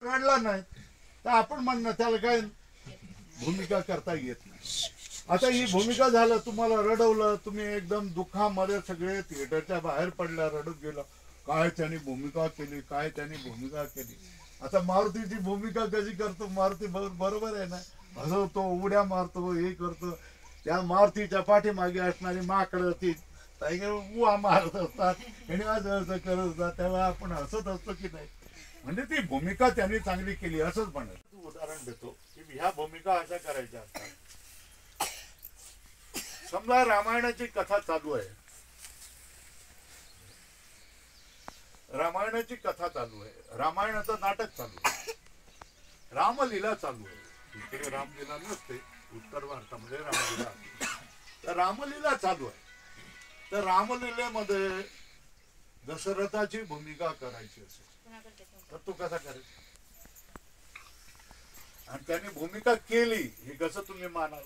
रडला नाही तर आपण म्हणणं त्याला काय भूमिका करता येत नाही. आता ही भूमिका झालं, तुम्हाला रडवलं, तुम्ही एकदम दुःखामध्ये सगळे थिएटरच्या बाहेर पडल्या, रडत गेला, काय त्यांनी भूमिका केली, काय त्यांनी भूमिका केली. आता मारुतीची भूमिका कशी करतो, मारुती बरोबर आहे ना, हसवतो, उड्या मारतो, हे करतो. त्या मारुतीच्या पाठीमागे असणारी माकडं ती उवा मारत असतात आणि असं करत असतात, तेव्हा आपण हसत असतो की नाही. म्हणजे ती भूमिका त्यांनी चांगली केली असंच म्हणत. उदाहरण देतो की ह्या भूमिका अशा करायच्या असतात. समजा रामायणाची कथा चालू आहे, रामायणाची कथा चालू आहे, रामायणाचं नाटक चालू आहे, रामलीला चालू आहे. इकडे रामलीला नसते, उत्तर भारतामध्ये रामलीला असते. तर रामलीला चालू आहे. तर रामलीलेमध्ये दशरथाची भूमिका करायची असेल तर तो कसा करायचा, आणि त्याने भूमिका केली हे कसं तुम्ही मानाल.